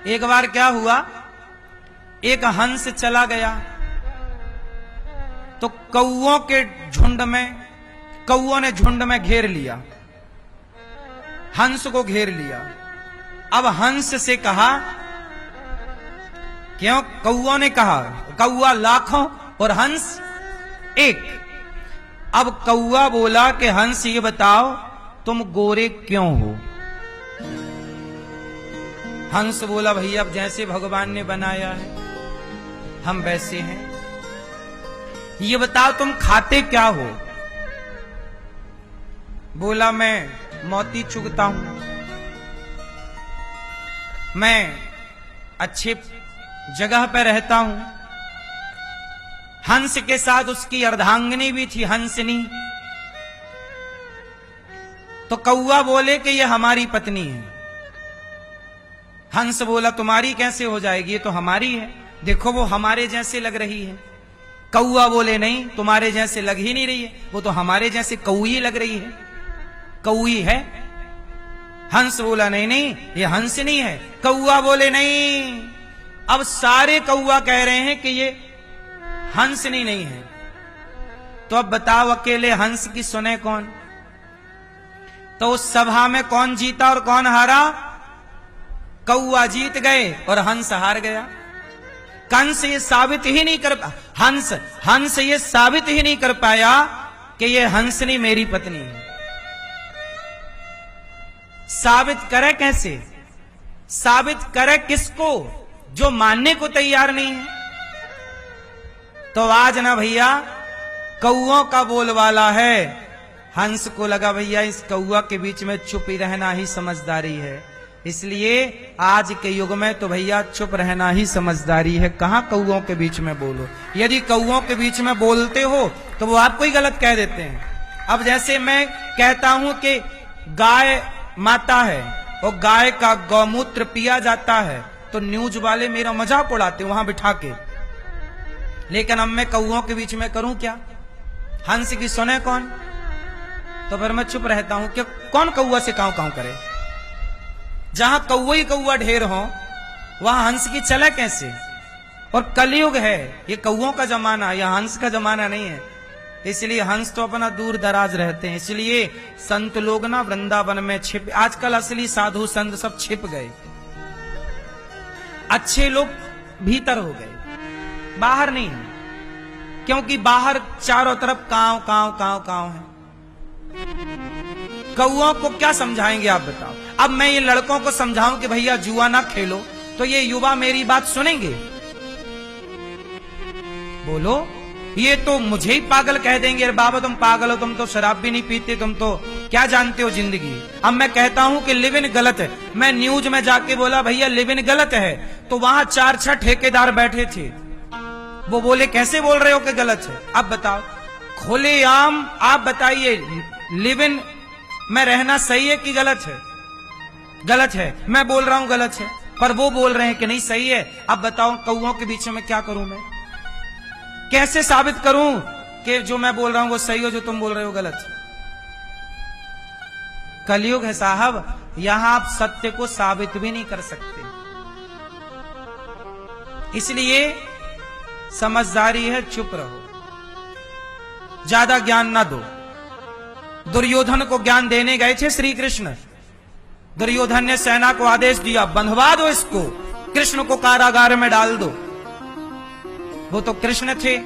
एक बार क्या हुआ, एक हंस चला गया तो कौओं के झुंड में, कौओं ने झुंड में घेर लिया, हंस को घेर लिया। अब हंस से कहा, क्यों? कौओं ने कहा, कौआ लाखों और हंस एक। अब कौआ बोला कि हंस ये बताओ तुम गोरे क्यों हो? हंस बोला भैया अब जैसे भगवान ने बनाया है हम वैसे हैं। ये बताओ तुम खाते क्या हो? बोला मैं मोती चुगता हूं, मैं अच्छे जगह पर रहता हूं। हंस के साथ उसकी अर्धांगिनी भी थी, हंसनी। तो कौआ बोले कि ये हमारी पत्नी है। हंस बोला तुम्हारी कैसे हो जाएगी, ये तो हमारी है, देखो वो हमारे जैसे लग रही है। कौआ बोले नहीं, तुम्हारे जैसे लग ही नहीं रही है, वो तो हमारे जैसे कौई लग रही है, कौई है। हंस बोला नहीं नहीं ये हंस नहीं है। कौआ बोले नहीं। अब सारे कौआ कह रहे हैं कि ये हंसनी नहीं है। तो अब बताओ अकेले हंस की सुने कौन? तो उस सभा में कौन जीता और कौन हारा? कौआ जीत गए और हंस हार गया। कंस ये साबित ही नहीं कर, हंस ये साबित ही नहीं कर पाया कि ये हंसनी मेरी पत्नी है। साबित करे कैसे? साबित करे किसको जो मानने को तैयार नहीं है? तो आज ना भैया कौओं का बोलवाला है। हंस को लगा भैया इस कौआ के बीच में चुप ही रहना ही समझदारी है, इसलिए आज के युग में तो भैया चुप रहना ही समझदारी है। कहां कौओं के बीच में बोलो। यदि कौओं के बीच में बोलते हो तो वो आपको ही गलत कह देते हैं। अब जैसे मैं कहता हूं कि गाय माता है और गाय का गौमूत्र पिया जाता है तो न्यूज वाले मेरा मजाक उड़ाते वहां बिठा के, लेकिन अब मैं कौओं के बीच में करूं क्या? हंस की सुने कौन? तो फिर मैं चुप रहता हूं कि कौन कौआ से काऊ काऊ करे। जहां कौआ ही कौआ ढेर हो वहां हंस की चले कैसे? और कलयुग है, ये कौओं का जमाना, यह हंस का जमाना नहीं है। इसलिए हंस तो अपना दूर दराज रहते हैं। इसलिए संत लोग ना वृंदावन में छिप, आजकल असली साधु संत सब छिप गए, अच्छे लोग भीतर हो गए, बाहर नहीं है। क्योंकि बाहर चारों तरफ कांव कांव कांव कांव है। कौओं को क्या समझाएंगे आप बताओ? अब मैं ये लड़कों को समझाऊं कि भैया जुआ ना खेलो तो ये युवा मेरी बात सुनेंगे? बोलो, ये तो मुझे ही पागल कह देंगे, अरे बाबा तुम पागल हो, तुम तो शराब भी नहीं पीते, तुम तो क्या जानते हो जिंदगी। अब मैं कहता हूं कि लिव इन गलत है। मैं न्यूज में जाके बोला भैया लिव इन गलत है, तो वहां 4-6 ठेकेदार बैठे थे, वो बोले कैसे बोल रहे हो कि गलत है? अब बताओ खुलेआम आप बताइए लिव इन में रहना सही है कि गलत है? गलत है। मैं बोल रहा हूं गलत है, पर वो बोल रहे हैं कि नहीं सही है। अब बताओ कौओं के बीच में क्या करूं मैं? कैसे साबित करूं कि जो मैं बोल रहा हूं वो सही हो, जो तुम बोल रहे हो गलत? कलयुग है साहब, यहां आप सत्य को साबित भी नहीं कर सकते। इसलिए समझदारी है, चुप रहो, ज्यादा ज्ञान ना दो। दुर्योधन को ज्ञान देने गए थे श्री कृष्ण। दुर्योधन ने सेना को आदेश दिया बंधवा दो इसको, कृष्ण को कारागार में डाल दो। वो तो कृष्ण थे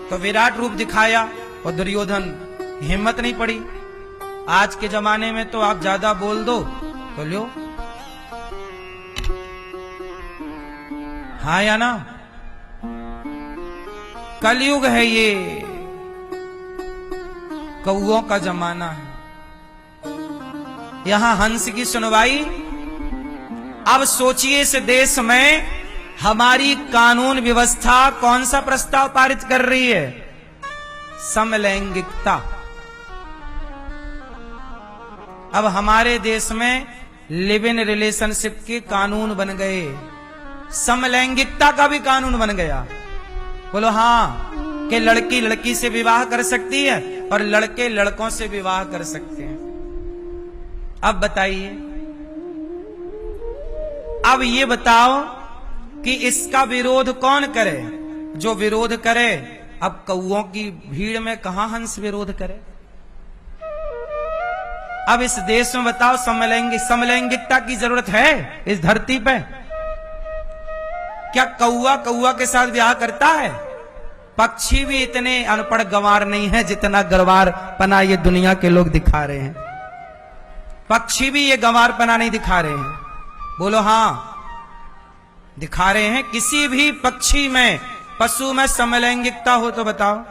तो विराट रूप दिखाया और दुर्योधन हिम्मत नहीं पड़ी। आज के जमाने में तो आप ज्यादा बोल दो तो लो, हाँ या ना? कलयुग है ये, कौओं का जमाना है। यहां हंस की सुनवाई। अब सोचिए इस देश में हमारी कानून व्यवस्था कौन सा प्रस्ताव पारित कर रही है? समलैंगिकता। अब हमारे देश में लिव इन रिलेशनशिप के कानून बन गए, समलैंगिकता का भी कानून बन गया। बोलो हाँ, कि लड़की लड़की से विवाह कर सकती है और लड़के लड़कों से विवाह कर सकते हैं। अब बताइए, अब ये बताओ कि इसका विरोध कौन करे? जो विरोध करे, अब कौओं की भीड़ में कहां हंस विरोध करे? अब इस देश में बताओ समलैंगिकता की जरूरत है इस धरती पे? क्या कौआ कौआ के साथ ब्याह करता है? पक्षी भी इतने अनपढ़ गंवार नहीं है जितना गंवार पना ये दुनिया के लोग दिखा रहे हैं। पक्षी भी ये गंवार पना नहीं दिखा रहे हैं। बोलो हां, दिखा रहे हैं। किसी भी पक्षी में, पशु में समलैंगिकता हो तो बताओ,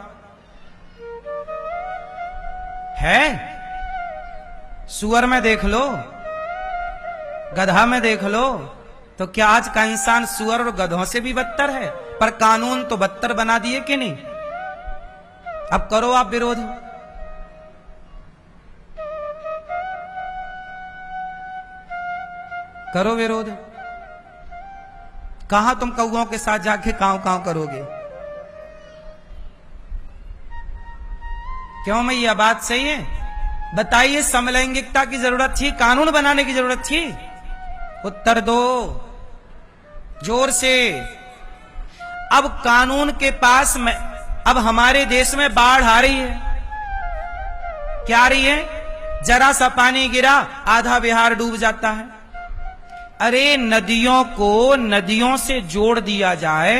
है? सुअर में देख लो, गधा में देख लो, तो क्या आज का इंसान सुअर और गधों से भी बदतर है? पर कानून तो बदतर बना दिए कि नहीं? अब करो आप विरोध। करो विरोध। कहां तुम कौओं के साथ जाके कांव कांव करोगे? क्यों मैया, बात सही है? बताइए, समलैंगिकता की जरूरत थी, कानून बनाने की जरूरत थी? उत्तर दो जोर से। अब कानून के पास में, अब हमारे देश में बाढ़ आ रही है। क्या आ रही है? जरा सा पानी गिरा, आधा बिहार डूब जाता है। अरे नदियों को नदियों से जोड़ दिया जाए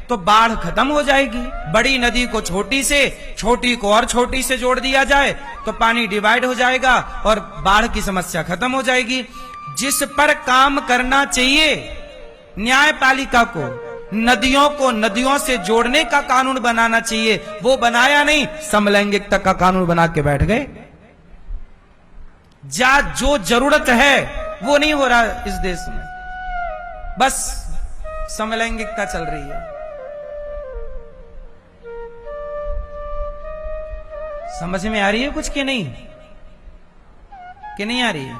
तो बाढ़ खत्म हो जाएगी। बड़ी नदी को छोटी से, छोटी को और छोटी से जोड़ दिया जाए तो पानी डिवाइड हो जाएगा और बाढ़ की समस्या खत्म हो जाएगी। जिस पर काम करना चाहिए न्यायपालिका को, नदियों को नदियों से जोड़ने का कानून बनाना चाहिए, वो बनाया नहीं, समलैंगिकता का कानून बना के बैठ गए। जो जरूरत है वो नहीं हो रहा इस देश में, बस समलैंगिकता चल रही है। समझ में आ रही है कुछ कि नहीं? कि नहीं आ रही है?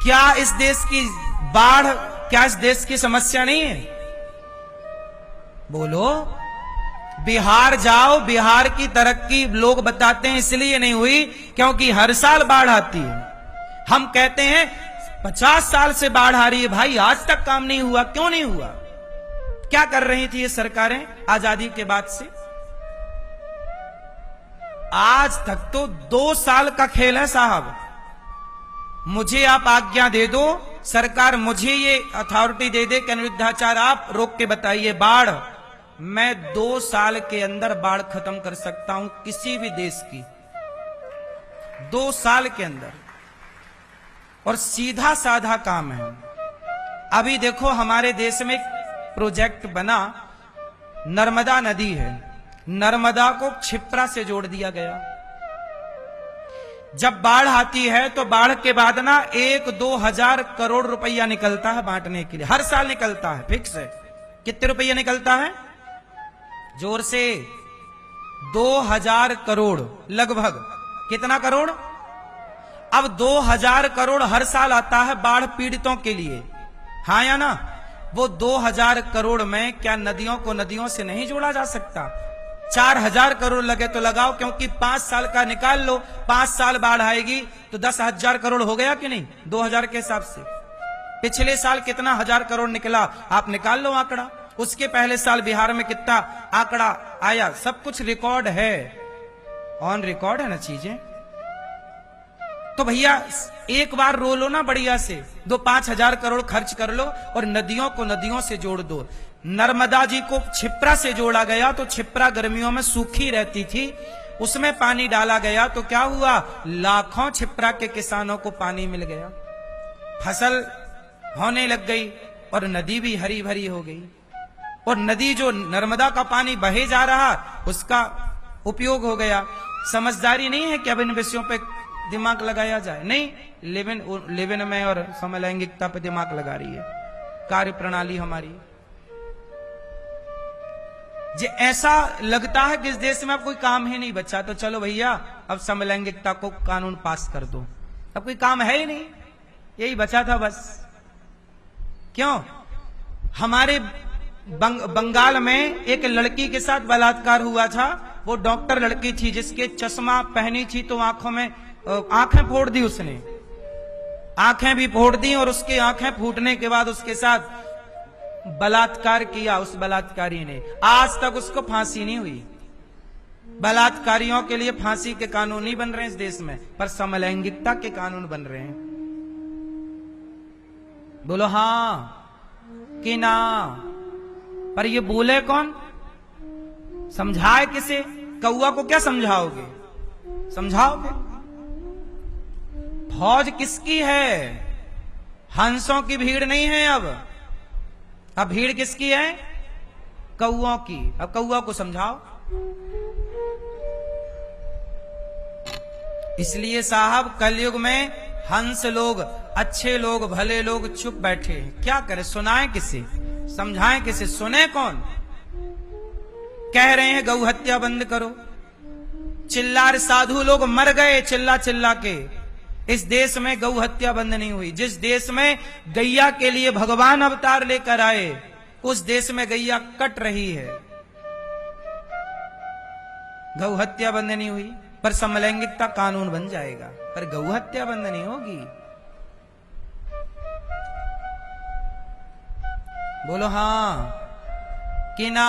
क्या इस देश की बाढ़, क्या इस देश की समस्या नहीं है? बोलो। बिहार जाओ, बिहार की तरक्की लोग बताते हैं इसलिए नहीं हुई क्योंकि हर साल बाढ़ आती है। हम कहते हैं 50 साल से बाढ़ आ रही है, भाई आज तक काम नहीं हुआ। क्यों नहीं हुआ? क्या कर रही थी ये सरकारें आजादी के बाद से? आज तक तो 2 साल का खेल है साहब। मुझे आप आज्ञा दे दो, सरकार मुझे ये अथॉरिटी दे दे कि अनिरुद्धाचार्य आप रोक के बताइए बाढ़, मैं 2 साल के अंदर बाढ़ खत्म कर सकता हूं किसी भी देश की, 2 साल के अंदर। और सीधा साधा काम है। अभी देखो हमारे देश में एक प्रोजेक्ट बना, नर्मदा नदी है, नर्मदा को क्षिप्रा से जोड़ दिया गया। जब बाढ़ आती है तो बाढ़ के बाद ना 1-2 हजार करोड़ रुपया निकलता है बांटने के लिए, हर साल निकलता है, फिक्स है। कितने रुपया निकलता है? जोर से 2000 करोड़ लगभग। कितना करोड़? अब 2000 करोड़ हर साल आता है बाढ़ पीड़ितों के लिए, हाँ या ना? वो 2000 करोड़ में क्या नदियों को नदियों से नहीं जोड़ा जा सकता? 4000 करोड़ लगे तो लगाओ, क्योंकि 5 साल का निकाल लो, 5 साल बाढ़ आएगी तो 10,000 करोड़ हो गया कि नहीं? 2000 के हिसाब से पिछले साल कितना हजार करोड़ निकला आप निकाल लो आंकड़ा। उसके पहले साल बिहार में कितना आंकड़ा आया, सब कुछ रिकॉर्ड है, ऑन रिकॉर्ड है ना चीजें। तो भैया एक बार रो लो ना बढ़िया से, 2-5 हजार करोड़ खर्च कर लो और नदियों को नदियों से जोड़ दो। नर्मदा जी को क्षिप्रा से जोड़ा गया तो क्षिप्रा गर्मियों में सूखी रहती थी, उसमें पानी डाला गया तो क्या हुआ? लाखों क्षिप्रा के किसानों को पानी मिल गया, फसल होने लग गई और नदी भी हरी भरी हो गई। और नदी जो नर्मदा का पानी बहे जा रहा उसका उपयोग हो गया। समझदारी नहीं है कि अब इन विषयों पे दिमाग लगाया जाए, नहीं, लिविन में और समलैंगिकता पे दिमाग लगा रही है कार्य प्रणाली हमारी। जे ऐसा लगता है कि इस देश में अब कोई काम ही नहीं बचा तो चलो भैया अब समलैंगिकता को कानून पास कर दो, अब कोई काम है ही नहीं, यही बचा था बस। क्यों? हमारे बंगाल में एक लड़की के साथ बलात्कार हुआ था, वो डॉक्टर लड़की थी जिसके चश्मा पहनी थी तो आंखों में आंखें फोड़ दी उसने, आंखें भी फोड़ दी और उसकी आंखें फूटने के बाद उसके साथ बलात्कार किया उस बलात्कारी ने। आज तक उसको फांसी नहीं हुई। बलात्कारियों के लिए फांसी के कानून नहीं बन रहे हैं इस देश में, पर समलैंगिकता के कानून बन रहे हैं। बोलो हां कि ना? पर ये बोले कौन? समझाए किसे? कौआ को क्या समझाओगे? समझाओगे? फौज किसकी है? हंसों की भीड़ नहीं है। अब भीड़ किसकी है? कौओं की। अब कौआ को समझाओ। इसलिए साहब कलयुग में हंस लोग, अच्छे लोग, भले लोग चुप बैठे हैं। क्या करें? सुनाएं किसे? समझाएं किसे? सुने कौन? कह रहे हैं गौ हत्या बंद करो। चिल्ला साधु लोग मर गए चिल्ला चिल्ला के। इस देश में गौ हत्या बंद नहीं हुई। जिस देश में गैया के लिए भगवान अवतार लेकर आए, उस देश में गैया कट रही है। गौ हत्या बंद नहीं हुई, पर समलैंगिकता कानून बन जाएगा, पर गौ हत्या बंद नहीं होगी। बोलो हां कि ना?